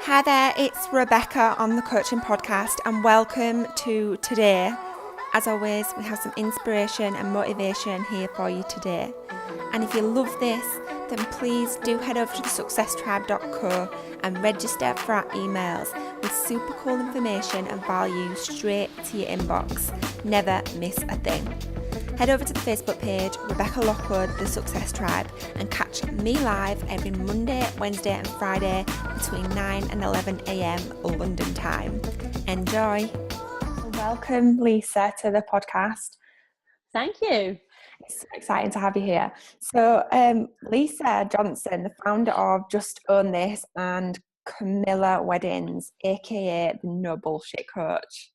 Hi there, it's Rebecca on the Coaching Podcast, and welcome to today. As always, we have some inspiration and motivation here for you today. And if you love this, then please do head over to thesuccesstribe.co and register for our emails with super cool information and value straight to your inbox. Never miss a thing. Head over to the Facebook page, Rebecca Lockwood, The Success Tribe, and catch me live every Monday, Wednesday and Friday between 9 and 11 a.m. London time. Enjoy. Welcome, Lisa, to the podcast. Thank you. It's so exciting to have you here. So, Lisa Johnson, the founder of Just Own This and Carmela Weddings, aka the No Bullshit Coach.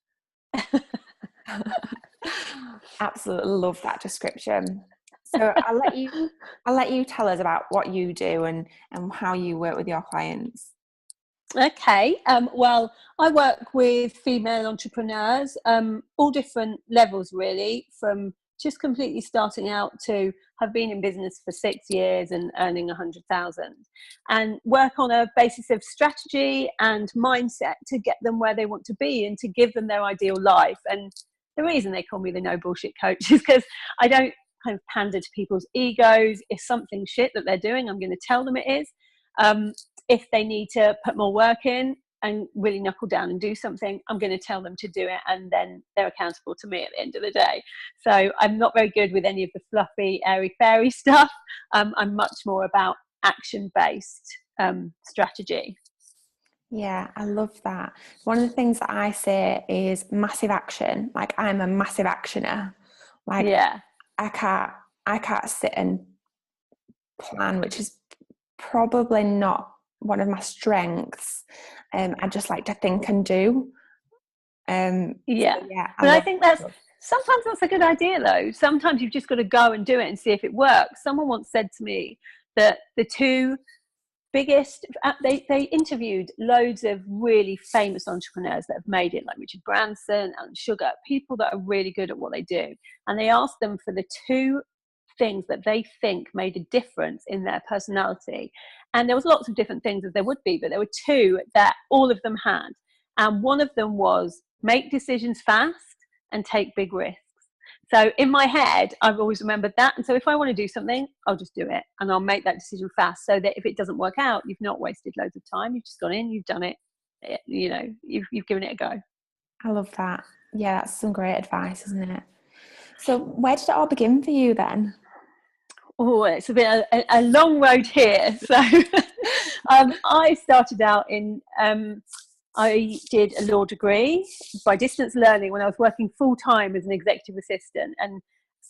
Absolutely love that description. So I'll let you tell us about what you do and how you work with your clients. Okay. Well, I work with female entrepreneurs, all different levels really, from just completely starting out to have been in business for 6 years and earning 100,000, and work on a basis of strategy and mindset to get them where they want to be and to give them their ideal life. And the reason they call me the no bullshit coach is because I don't kind of pander to people's egos. If something's shit that they're doing, I'm going to tell them it is. If they need to put more work in and really knuckle down and do something, I'm going to tell them to do it, and then they're accountable to me at the end of the day. So I'm not very good with any of the fluffy, airy-fairy stuff. I'm much more about action-based strategy. Yeah, I love that. One of the things that I say is massive action. Like, I'm a massive actioner. Like, yeah. I can't sit and plan, which is probably not one of my strengths. I just like to think and do. But I think sometimes that's a good idea though. Sometimes you've just got to go and do it and see if it works. Someone once said to me that the two biggest, they interviewed loads of really famous entrepreneurs that have made it, like Richard Branson, Alan Sugar, people that are really good at what they do, and they asked them for the two things that they think made a difference in their personality. And there was lots of different things, as there would be, but there were two that all of them had, and one of them was make decisions fast and take big risks. So in my head, I've always remembered that. And so if I want to do something, I'll just do it, and I'll make that decision fast, so that if it doesn't work out, you've not wasted loads of time. You've just gone in, you've done it, you know, you've given it a go. I love that. Yeah, that's some great advice, isn't it? So where did it all begin for you then? Oh, it's a bit a long road here. So I started out in I did a law degree by distance learning when I was working full time as an executive assistant, and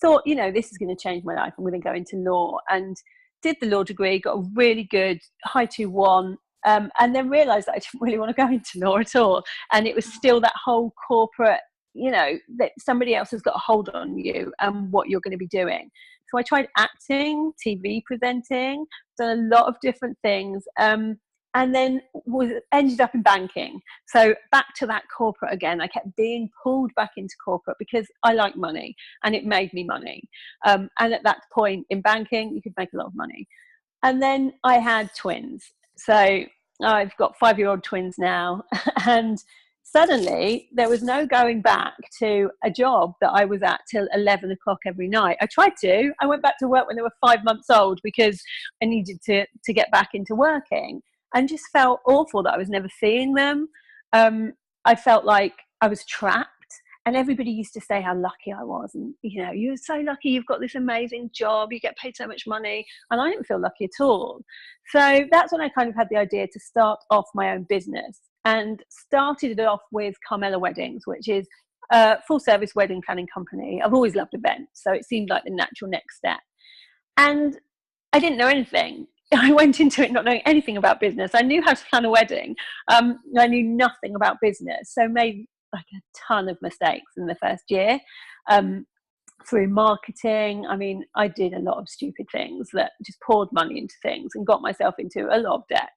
thought, you know, this is going to change my life. I'm going to go into law, and did the law degree, got a really good high 2-1, and then realised that I didn't really want to go into law at all. And it was still that whole corporate, you know, that somebody else has got a hold on you and what you're going to be doing. So I tried acting, TV presenting, done a lot of different things. And then ended up in banking. So back to that corporate again. I kept being pulled back into corporate because I like money and it made me money. And at that point in banking, you could make a lot of money. And then I had twins. So I've got 5-year-old twins now. And suddenly there was no going back to a job that I was at till 11 o'clock every night. I tried to. I went back to work when they were 5 months old because I needed to get back into working. And just felt awful that I was never seeing them. I felt like I was trapped, and everybody used to say how lucky I was. And, you know, you're so lucky, you've got this amazing job, you get paid so much money. And I didn't feel lucky at all. So that's when I kind of had the idea to start off my own business, and started it off with Carmela Weddings, which is a full service wedding planning company. I've always loved events, so it seemed like the natural next step. And I didn't know anything. I went into it not knowing anything about business. I knew how to plan a wedding. I knew nothing about business. So made like a ton of mistakes in the first year through marketing. I mean, I did a lot of stupid things that just poured money into things and got myself into a lot of debt.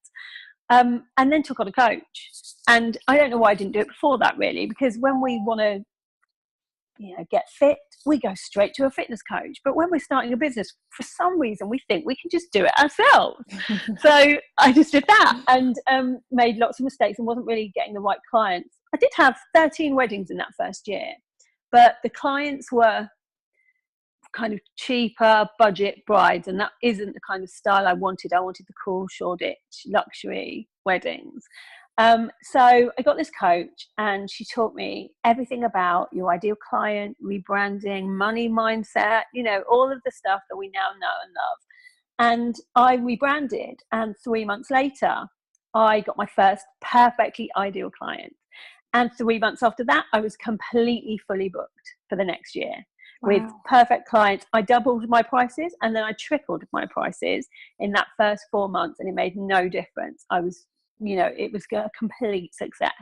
And then took on a coach. And I don't know why I didn't do it before that, really, because when we want to get fit, we go straight to a fitness coach. But when we're starting a business, for some reason, we think we can just do it ourselves. So I just did that and made lots of mistakes and wasn't really getting the right clients. I did have 13 weddings in that first year, but the clients were kind of cheaper budget brides, and that isn't the kind of style I wanted. I wanted the cool Shoreditch luxury weddings. So I got this coach and she taught me everything about your ideal client, rebranding, money mindset, all of the stuff that we now know and love. And I rebranded, and 3 months later I got my first perfectly ideal client. And 3 months after that, I was completely fully booked for the next year. Wow. With perfect clients. I doubled my prices and then I tripled my prices in that first 4 months, and it made no difference. It was a complete success.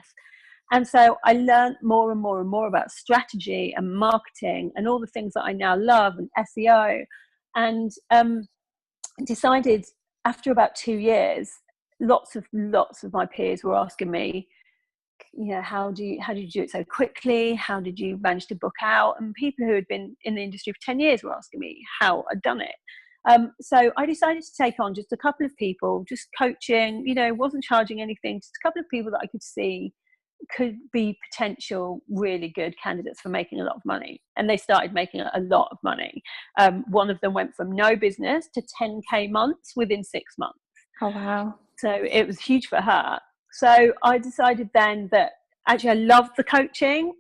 And so I learned more and more and more about strategy and marketing and all the things that I now love, and SEO, and decided after about 2 years, lots of my peers were asking me, how did you do it so quickly? How did you manage to book out? And people who had been in the industry for 10 years were asking me how I'd done it. So I decided to take on just a couple of people, just coaching, wasn't charging anything, just a couple of people that I could see could be potential really good candidates for making a lot of money. And they started making a lot of money. One of them went from no business to 10K months within 6 months. Oh, wow. So it was huge for her. So I decided then that actually I loved the coaching,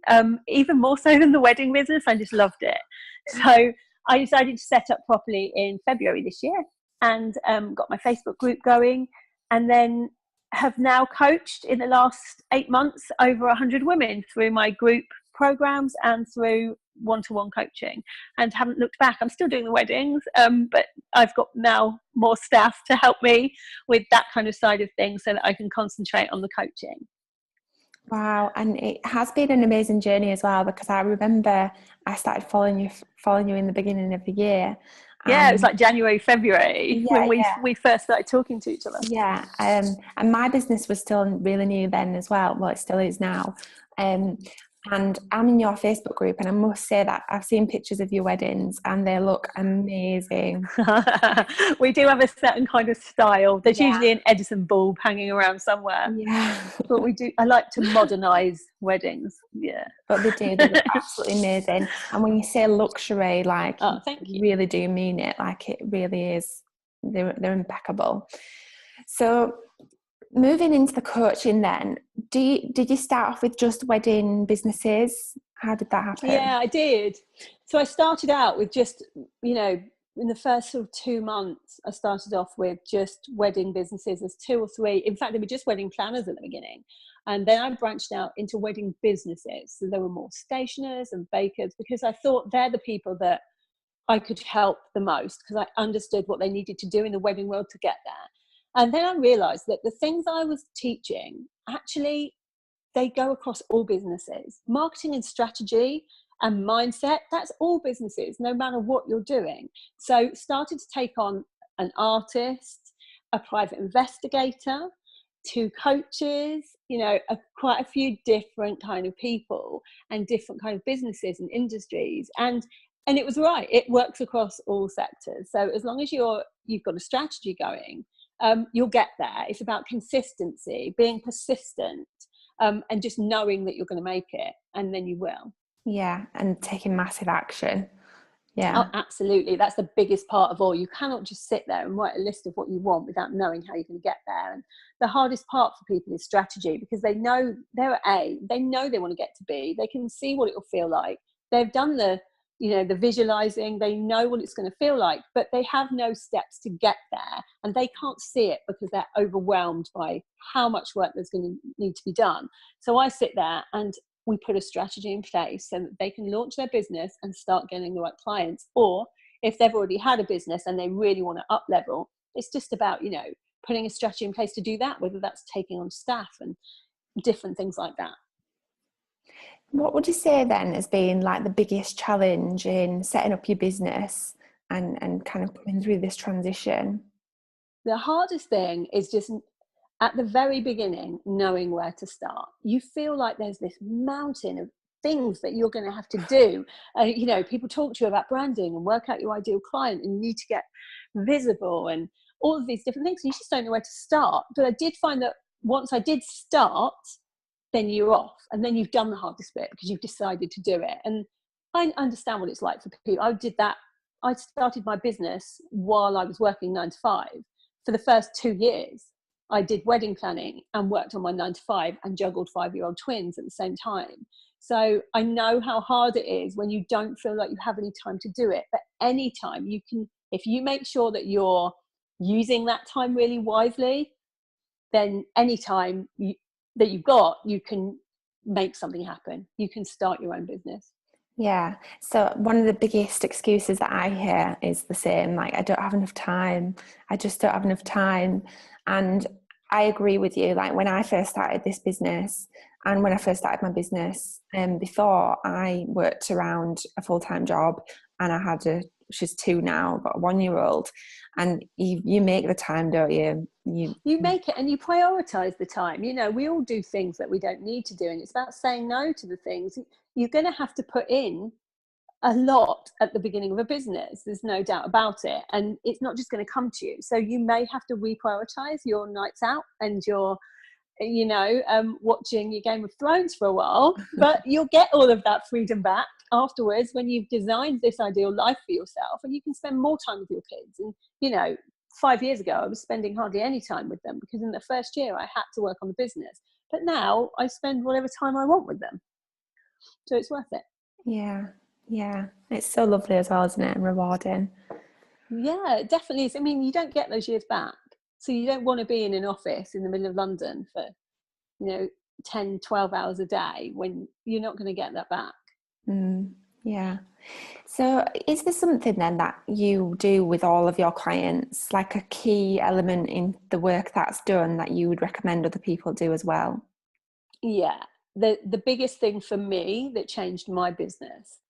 even more so than the wedding business. I just loved it. So I decided to set up properly in February this year, and got my Facebook group going, and then have now coached in the last 8 months over 100 women through my group programs and through one-to-one coaching, and haven't looked back. I'm still doing the weddings, but I've got now more staff to help me with that kind of side of things so that I can concentrate on the coaching. Wow. And it has been an amazing journey as well, because I remember I started following you in the beginning of the year. Yeah, it was like January, February when we first started talking to each other. Yeah. And my business was still really new then as well. Well, it still is now. And I'm in your Facebook group, and I must say that I've seen pictures of your weddings and they look amazing. We do have a certain kind of style. There's usually an Edison bulb hanging around somewhere. Yeah. But I like to modernise weddings. Yeah. But they look absolutely amazing. And when you say luxury, like, thank you. Really do mean it. Like, it really is. They're impeccable. So moving into the coaching then, did you start off with just wedding businesses? How did that happen? Yeah, I did. So I started out with just, in the first sort of 2 months, I started off with just wedding businesses. There's 2 or 3. In fact, they were just wedding planners at the beginning. And then I branched out into wedding businesses. So there were more stationers and bakers, because I thought they're the people that I could help the most, because I understood what they needed to do in the wedding world to get there. And then I realized that the things I was teaching, actually, they go across all businesses. Marketing and strategy and mindset, that's all businesses, no matter what you're doing. So started to take on an artist, a private investigator, 2 coaches, quite a few different kind of people and different kind of businesses and industries. And it was right. It works across all sectors. So as long as you've got a strategy going, you'll get there. It's about consistency, being persistent, and just knowing that you're going to make it, and then you will. Yeah, and taking massive action. Yeah. Oh, absolutely. That's the biggest part of all. You cannot just sit there and write a list of what you want without knowing how you're going to get there. And the hardest part for people is strategy, because they know they're at A, they know they want to get to B, they can see what it will feel like. They've done the visualizing, they know what it's going to feel like, but they have no steps to get there, and they can't see it because they're overwhelmed by how much work there's going to need to be done. So I sit there and we put a strategy in place so that they can launch their business and start getting the right clients. Or if they've already had a business and they really want to up level, it's just about, putting a strategy in place to do that, whether that's taking on staff and different things like that. What would you say then has been like the biggest challenge in setting up your business and kind of coming through this transition? The hardest thing is just at the very beginning, knowing where to start. You feel like there's this mountain of things that you're going to have to do. You know, people talk to you about branding and work out your ideal client, and you need to get visible and all of these different things. You just don't know where to start. But I did find that once I did start, then you're off, and then you've done the hardest bit because you've decided to do it. And I understand what it's like for people. I did that. I started my business while I was working 9 to 5. For the first 2 years, I did wedding planning and worked on my 9 to 5 and juggled 5-year-old twins at the same time. So I know how hard it is when you don't feel like you have any time to do it. But anytime you can, if you make sure that you're using that time really wisely, then anytime that you've got, you can make something happen. You can start your own business. Yeah. So one of the biggest excuses that I hear is the same, like, I don't have enough time. I just don't have enough time. And I agree with you. Like, when I first started this business, and when I first started my business, before, I worked around a full-time job, and I had she's 2 now, but a 1-year-old, and you make the time, don't you? You make it, and you prioritize the time. You know, we all do things that we don't need to do, and it's about saying no to the things. You're going to have to put in a lot at the beginning of a business, there's no doubt about it, and it's not just going to come to you. So you may have to reprioritize your nights out and your, you know, watching your Game of Thrones for a while, but you'll get all of that freedom back afterwards when you've designed this ideal life for yourself, and you can spend more time with your kids. And, you know, 5 years ago, I was spending hardly any time with them because in the first year I had to work on the business, but now I spend whatever time I want with them. So it's worth it. Yeah. Yeah. It's so lovely as well, isn't it? And rewarding. Yeah, it definitely is. I mean, you don't get those years back. So you don't want to be in an office in the middle of London for, you know, 10, 12 hours a day when you're not going to get that back. Yeah. So is there something then that you do with all of your clients, like a key element in the work that's done that you would recommend other people do as well? Yeah. The biggest thing for me that changed my business,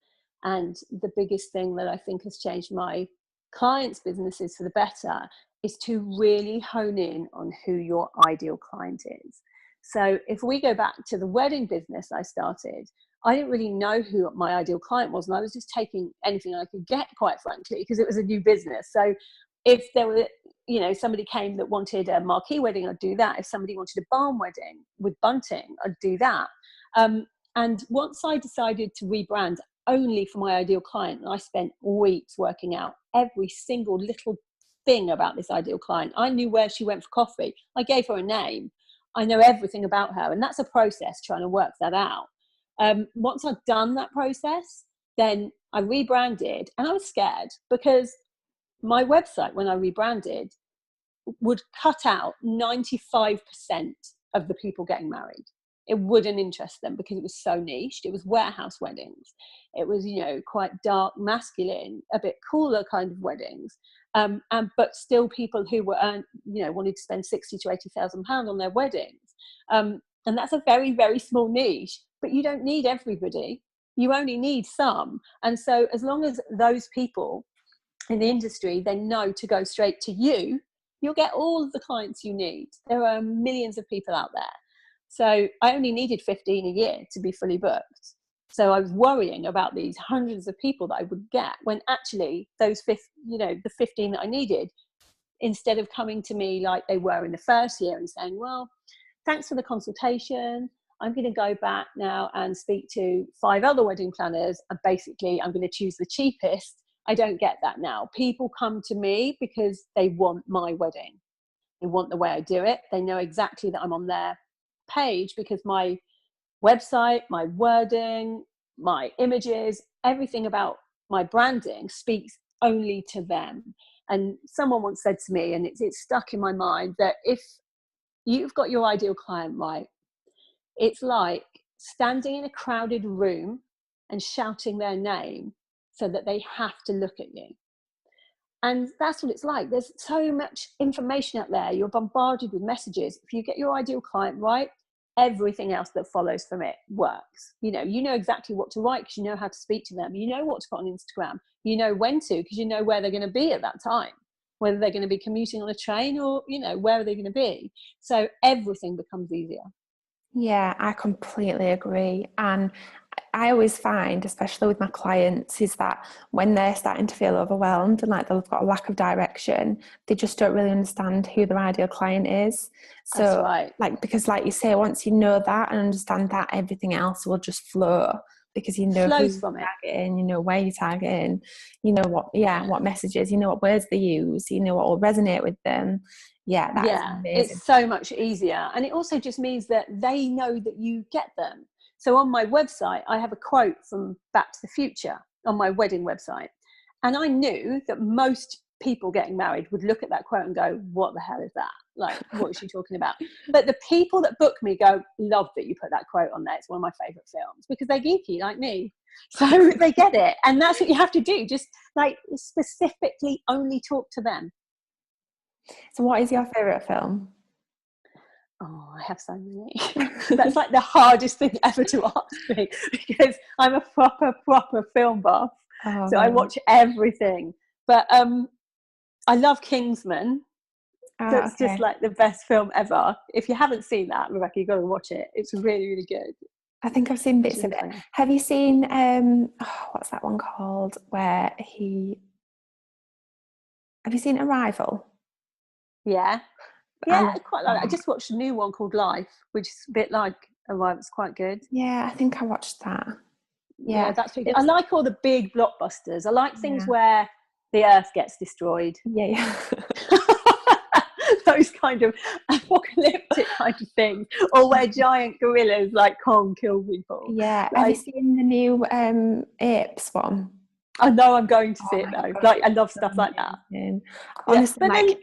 and the biggest thing that I think has changed my clients' businesses for the better, is to really hone in on who your ideal client is. So if we go back to the wedding business I started, I didn't really know who my ideal client was, and I was just taking anything I could get, quite frankly, because it was a new business. So if there were, you know, somebody came that wanted a marquee wedding, I'd do that. If somebody wanted a barn wedding with bunting, I'd do that. And once I decided to rebrand only for my ideal client, and I spent weeks working out every single little thing about this ideal client. I knew where she went for coffee. I gave her a name. I know everything about her, and that's a process trying to work that out. Once I'd done that process, then I rebranded, and I was scared because my website, when I rebranded, would cut out 95% of the people getting married. It wouldn't interest them because it was so niched. It was warehouse weddings. It was, you know, quite dark, masculine, a bit cooler kind of weddings. But still people who were, you know, wanted to spend 60 to 80,000 pounds on their weddings. And that's a very, very small niche, but you don't need everybody. You only need some. And so as long as those people in the industry then know to go straight to you, you'll get all of the clients you need. There are millions of people out there. So I only needed 15 a year to be fully booked. So I was worrying about these hundreds of people that I would get, when actually those the 15 that I needed, instead of coming to me like they were in the first year and saying, well, thanks for the consultation, I'm going to go back now and speak to 5 other wedding planners, and basically I'm going to choose the cheapest. I don't get that now. People come to me because they want my wedding. They want the way I do it. They know exactly that I'm on their page because my website, my wording, my images, everything about my branding speaks only to them. And someone once said to me, and it's stuck in my mind, that if you've got your ideal client right, it's like standing in a crowded room and shouting their name so that they have to look at you. And that's what it's like. There's so much information out there. You're bombarded with messages. If you get your ideal client right, everything else that follows from it works. You know exactly what to write because you know how to speak to them. You know what to put on Instagram. You know when to, because you know where they're going to be at that time, whether they're going to be commuting on a train or, you know, where are they going to be. So everything becomes easier. Yeah, I completely agree. And I always find, especially with my clients, is that when they're starting to feel overwhelmed and like they've got a lack of direction, they just don't really understand who their ideal client is. So, That's right. like, because like you say, once you know that and understand that, everything else will just flow, because you know who Flows you're from it. targeting, you know where you're targeting, you know what messages, you know what words they use, you know what will resonate with them. Yeah, that is amazing. It's so much easier. And it also just means that they know that you get them. So on my website, I have a quote from Back to the Future on my wedding website. And I knew that most people getting married would look at that quote and go, what the hell is that? Like, what is she talking about? But the people that book me go, love that you put that quote on there. It's one of my favourite films, because they're geeky like me. So they get it. And that's what you have to do. Just like specifically only talk to them. So what is your favourite film? Oh, I have so many. That's like the hardest thing ever to ask me, because I'm a proper film buff. Oh, So I watch everything. But I love Kingsman. That's just like the best film ever. If you haven't seen that, Rebecca, you've got to watch it. It's really, really good. I think I've seen bits of it. Have you seen what's that one called? Have you seen Arrival? Yeah. Yeah, I quite like it. I just watched a new one called Life, which is a bit like Arrival. It's quite good. Yeah, I think I watched that. Yeah, that's really good. I like all the big blockbusters. I like things where the earth gets destroyed. Yeah. Those kind of apocalyptic kind of things, or where giant gorillas like Kong kill people. Yeah. Have you seen the new Apes one? I know I'm going to see it though. Like, I love stuff like that. Honestly, like,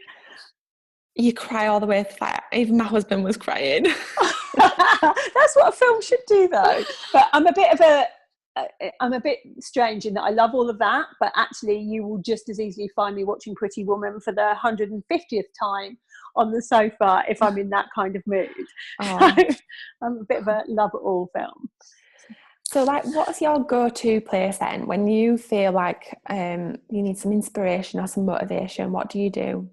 you cry all the way through. Like, even my husband was crying. That's what a film should do though. But I'm a bit strange in that I love all of that, but actually you will just as easily find me watching Pretty Woman for the 150th time on the sofa if I'm in that kind of mood. Oh. So I'm a bit of a love it all film. So, like, what's your go-to place then when you feel like you need some inspiration or some motivation? What do you do?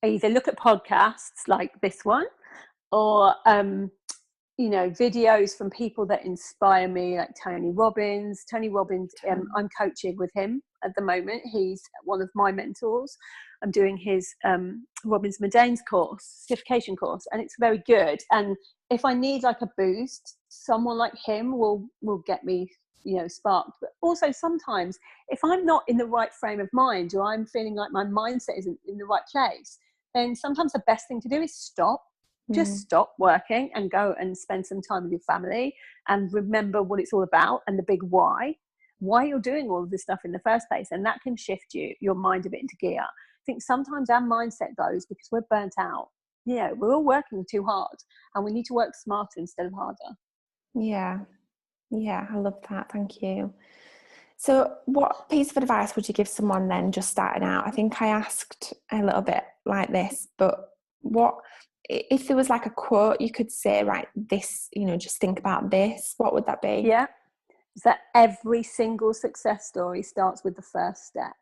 I either look at podcasts like this one, or videos from people that inspire me, like Tony Robbins. I'm coaching with him at the moment. He's one of my mentors. I'm doing his Robbins Medane's course, certification course, and it's very good. And if I need like a boost, someone like him will get me, sparked. But also sometimes if I'm not in the right frame of mind, or I'm feeling like my mindset isn't in the right place, then sometimes the best thing to do is stop. Just stop working and go and spend some time with your family and remember what it's all about and the big why you're doing all of this stuff in the first place. And that can shift your mind a bit into gear. I think sometimes our mindset goes because we're burnt out. Yeah, we're all working too hard and we need to work smarter instead of harder. Yeah, I love that. Thank you. So what piece of advice would you give someone then just starting out? I think I asked a little bit like this, but what if there was like a quote you could say, right, this, just think about this, what would that be? Yeah, is that every single success story starts with the first step.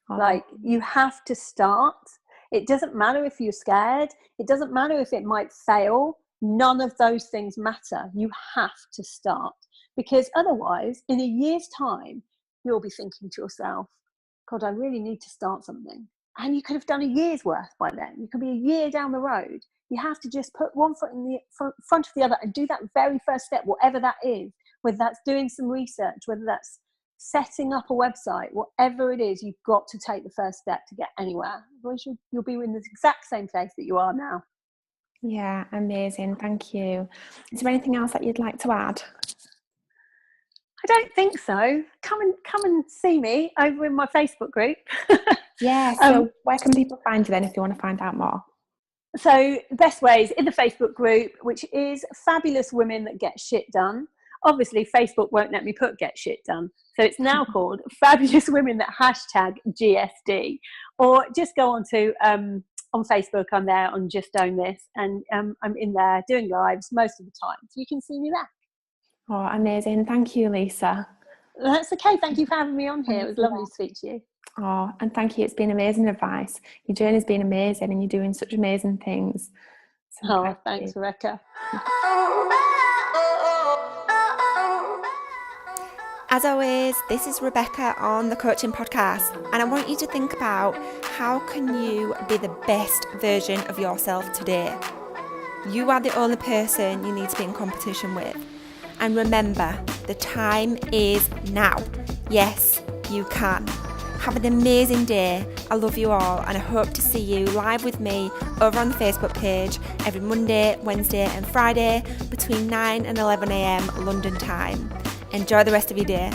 Like, you have to start. It doesn't matter if you're scared. It doesn't matter if it might fail. None of those things matter. You have to start, because otherwise in a year's time you'll be thinking to yourself, God, I really need to start something. And you could have done a year's worth by then. You could be a year down the road. You have to just put one foot in the front of the other and do that very first step, whatever that is, whether that's doing some research, whether that's setting up a website, whatever it is, you've got to take the first step to get anywhere. Otherwise you'll be in the exact same place that you are now. Yeah, amazing. Thank you. Is there anything else that you'd like to add? I don't think so. Come and see me over in my Facebook group. Yeah, so where can people find you then if you want to find out more? So the best way is in the Facebook group, which is Fabulous Women That Get Shit Done. Obviously, Facebook won't let me put get shit done. So it's now called Fabulous Women That #GSD. Or just go on to on Facebook. I'm there on Just Own This. And I'm in there doing lives most of the time. So you can see me there. Oh, amazing. Thank you, Lisa. That's okay. Thank you for having me on here. It was lovely to speak to you. Oh, and thank you. It's been amazing advice. Your journey's been amazing and you're doing such amazing things. So thanks, Rebecca. As always, this is Rebecca on the Coaching Podcast, and I want you to think about how can you be the best version of yourself today. You are the only person you need to be in competition with. And remember, the time is now. Yes, you can. Have an amazing day. I love you all, and I hope to see you live with me over on the Facebook page every Monday, Wednesday and Friday between 9 and 11 a.m. London time. Enjoy the rest of your day.